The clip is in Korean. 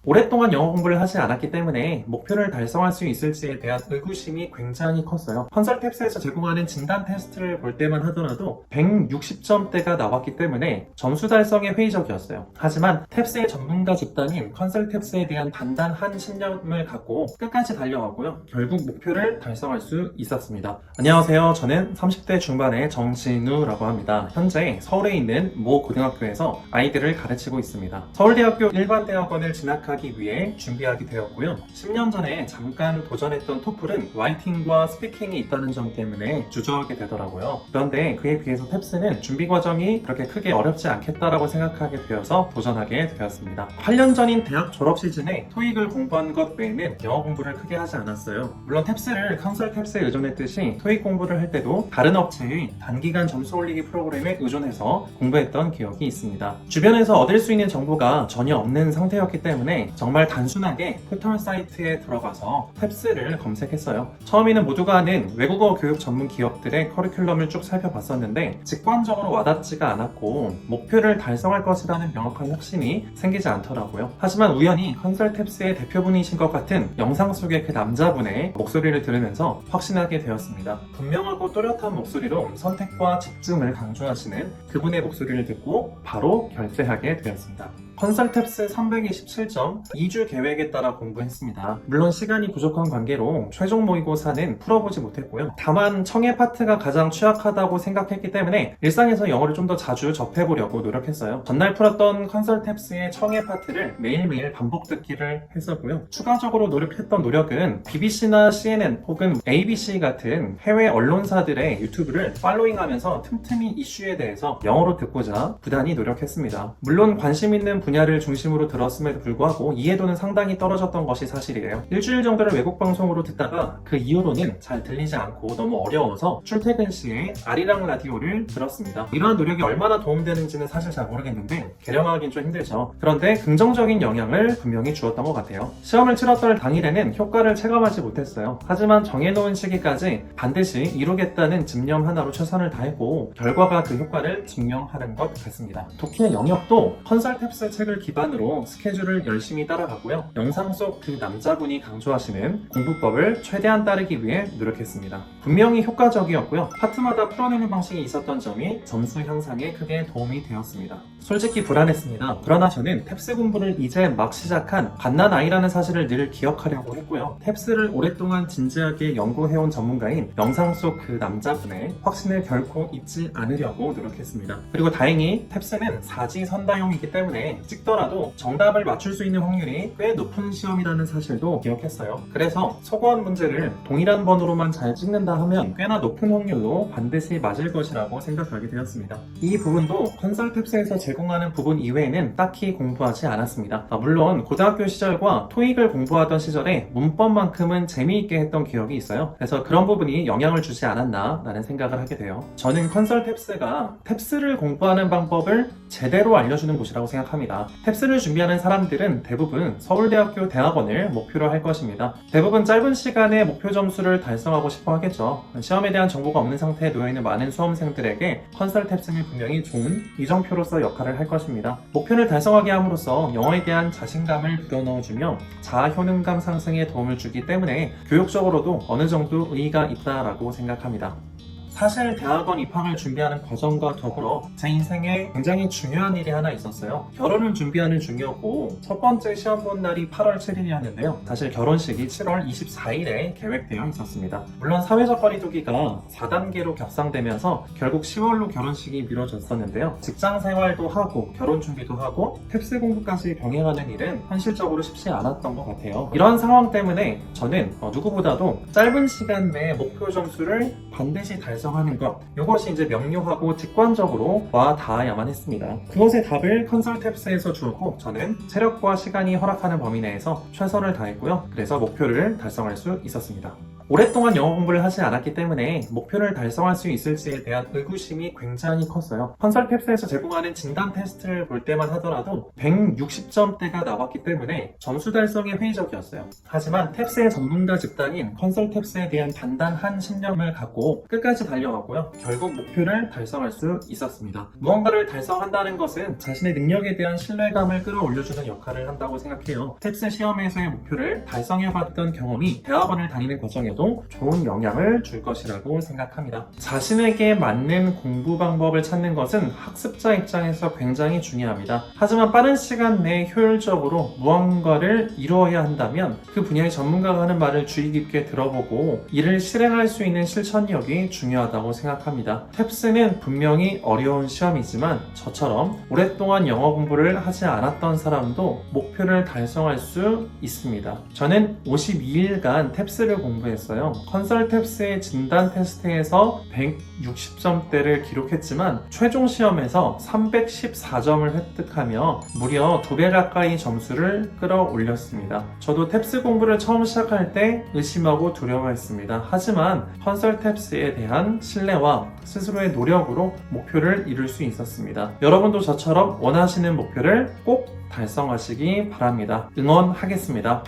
오랫동안 영어 공부를 하지 않았기 때문에 목표를 달성할 수 있을지에 대한 의구심이 굉장히 컸어요. 컨설탭스에서 제공하는 진단 테스트를 볼 때만 하더라도 160점대가 나왔기 때문에 점수 달성에 회의적이었어요. 하지만 탭스의 전문가 집단인 컨설탭스에 대한 단단한 신념을 갖고 끝까지 달려가고요. 결국 목표를 달성할 수 있었습니다. 안녕하세요. 저는 30대 중반의 정진우라고 합니다. 현재 서울에 있는 모 고등학교에서 아이들을 가르치고 있습니다. 서울대학교 일반대학원을 진학하기 위해 준비하게 되었고요. 10년 전에 잠깐 도전했던 토플은 라이팅과 스피킹이 있다는 점 때문에 주저하게 되더라고요. 그런데 그에 비해서 탭스는 준비 과정이 그렇게 크게 어렵지 않겠다라고 생각하게 되어서 도전하게 되었습니다. 8년 전인 대학 졸업 시즌에 토익을 공부한 것 외에는 영어 공부를 크게 하지 않았어요. 물론 탭스를 컨설탭스에 의존했듯이 토익 공부를 할 때도 다른 업체의 단기간 점수 올리기 프로그램에 의존해서 공부했던 기억이 있습니다. 주변에서 얻을 수 있는 정보가 전혀 없는 상태였기 때문에 정말 단순하게 포털 사이트에 들어가서 탭스를 검색했어요. 처음에는 모두가 아는 외국어 교육 전문 기업들의 커리큘럼을 쭉 살펴봤었는데 직관적으로 와닿지가 않았고 목표를 달성할 것이라는 명확한 확신이 생기지 않더라고요. 하지만 우연히 컨설탭스의 대표분이신 것 같은 영상 속의 그 남자분의 목소리를 들으면서 확신하게 되었습니다. 분명하고 또렷한 목소리로 선택과 집중을 강조하시는 그분의 목소리를 듣고 바로 결제하게 되었습니다. 컨설탭스 327점 2주 계획에 따라 공부했습니다. 물론 시간이 부족한 관계로 최종 모의고사는 풀어보지 못했고요. 다만 청해 파트가 가장 취약하다고 생각했기 때문에 일상에서 영어를 좀 더 자주 접해보려고 노력했어요. 전날 풀었던 컨설탭스의 청해 파트를 매일매일 반복 듣기를 했었고요. 추가적으로 노력했던 노력은 BBC나 CNN 혹은 ABC 같은 해외 언론사들의 유튜브를 팔로잉하면서 틈틈이 이슈에 대해서 영어로 듣고자 부단히 노력했습니다. 물론 관심 있는 분야를 중심으로 들었음에도 불구하고 이해도는 상당히 떨어졌던 것이 사실이에요. 일주일 정도를 외국 방송으로 듣다가 그 이후로는 잘 들리지 않고 너무 어려워서 출퇴근 시에 아리랑 라디오를 들었습니다. 이러한 노력이 얼마나 도움되는지는 사실 잘 모르겠는데 개념하기는 좀 힘들죠. 그런데 긍정적인 영향을 분명히 주었던 것 같아요. 시험을 치렀던 당일에는 효과를 체감하지 못했어요. 하지만 정해놓은 시기까지 반드시 이루겠다는 집념 하나로 최선을 다했고 결과가 그 효과를 증명하는 것 같습니다. 독해 영역도 컨설탭스 책을 기반으로 스케줄을 열심히 따라가고요. 영상 속 그 남자분이 강조하시는 공부법을 최대한 따르기 위해 노력했습니다. 분명히 효과적이었고요. 파트마다 풀어내는 방식이 있었던 점이 점수 향상에 크게 도움이 되었습니다. 솔직히 불안했습니다. 그러나 저는 탭스 공부를 이제 막 시작한 갓난아이라는 사실을 늘 기억하려고 했고요. 탭스를 오랫동안 진지하게 연구해온 전문가인 영상 속 그 남자분의 확신을 결코 잊지 않으려고 노력했습니다. 그리고 다행히 탭스는 사지선다용이기 때문에 찍더라도 정답을 맞출 수 있는 확률이 꽤 높은 시험이라는 사실도 기억했어요. 그래서 소거한 문제를 동일한 번호로만 잘 찍는다 하면 꽤나 높은 확률로 반드시 맞을 것이라고 생각하게 되었습니다. 이 부분도 컨설탭스에서 제공하는 부분 이외에는 딱히 공부하지 않았습니다. 물론 고등학교 시절과 토익을 공부하던 시절에 문법만큼은 재미있게 했던 기억이 있어요. 그래서 그런 부분이 영향을 주지 않았나 라는 생각을 하게 돼요. 저는 컨설탭스가 탭스를 공부하는 방법을 제대로 알려주는 곳이라고 생각합니다. 탭스를 준비하는 사람들은 대부분 서울대학교 대학원을 목표로 할 것입니다. 대부분 짧은 시간에 목표 점수를 달성하고 싶어 하겠죠. 시험에 대한 정보가 없는 상태에 놓여있는 많은 수험생들에게 컨설탭스는 분명히 좋은 이정표로서 역할을 할 것입니다. 목표를 달성하게 함으로써 영어에 대한 자신감을 불어넣어주며 자아 효능감 상승에 도움을 주기 때문에 교육적으로도 어느 정도 의의가 있다라고 생각합니다. 사실 대학원 입학을 준비하는 과정과 더불어 제 인생에 굉장히 중요한 일이 하나 있었어요. 결혼을 준비하는 중이었고 첫 번째 시험 본 날이 8월 7일이었는데요. 사실 결혼식이 7월 24일에 계획되어 있었습니다. 물론 사회적 거리두기가 4단계로 격상되면서 결국 10월로 결혼식이 미뤄졌었는데요. 직장 생활도 하고 결혼 준비도 하고 탭스 공부까지 병행하는 일은 현실적으로 쉽지 않았던 것 같아요. 이런 상황 때문에 저는 누구보다도 짧은 시간 내에 목표 점수를 반드시 달성하는 것, 이것이 이제 명료하고 직관적으로 와 닿아야만 했습니다. 그것의 답을 컨설탭스에서 주었고 저는 체력과 시간이 허락하는 범위 내에서 최선을 다했고요. 그래서 목표를 달성할 수 있었습니다. 오랫동안 영어 공부를 하지 않았기 때문에 목표를 달성할 수 있을지에 대한 의구심이 굉장히 컸어요. 컨설탭스에서 제공하는 진단 테스트를 볼 때만 하더라도 160점대가 나왔기 때문에 점수 달성에 회의적이었어요. 하지만 탭스의 전문가 집단인 컨설탭스에 대한 단단한 신념을 갖고 끝까지 달려갔고요. 결국 목표를 달성할 수 있었습니다. 무언가를 달성한다는 것은 자신의 능력에 대한 신뢰감을 끌어올려주는 역할을 한다고 생각해요. 탭스 시험에서의 목표를 달성해봤던 경험이 대학원을 다니는 과정에도 좋은 영향을 줄 것이라고 생각합니다. 자신에게 맞는 공부 방법을 찾는 것은 학습자 입장에서 굉장히 중요합니다. 하지만 빠른 시간 내에 효율적으로 무언가를 이루어야 한다면 그 분야의 전문가가 하는 말을 주의 깊게 들어보고 이를 실행할 수 있는 실천력이 중요하다고 생각합니다. 탭스는 분명히 어려운 시험이지만 저처럼 오랫동안 영어 공부를 하지 않았던 사람도 목표를 달성할 수 있습니다. 저는 52일간 탭스를 공부했어요. 컨설탭스의 진단 테스트에서 160점대를 기록했지만 최종 시험에서 314점을 획득하며 무려 2배 가까이 점수를 끌어올렸습니다. 저도 탭스 공부를 처음 시작할 때 의심하고 두려워했습니다. 하지만 컨설탭스에 대한 신뢰와 스스로의 노력으로 목표를 이룰 수 있었습니다. 여러분도 저처럼 원하시는 목표를 꼭 달성하시기 바랍니다. 응원하겠습니다.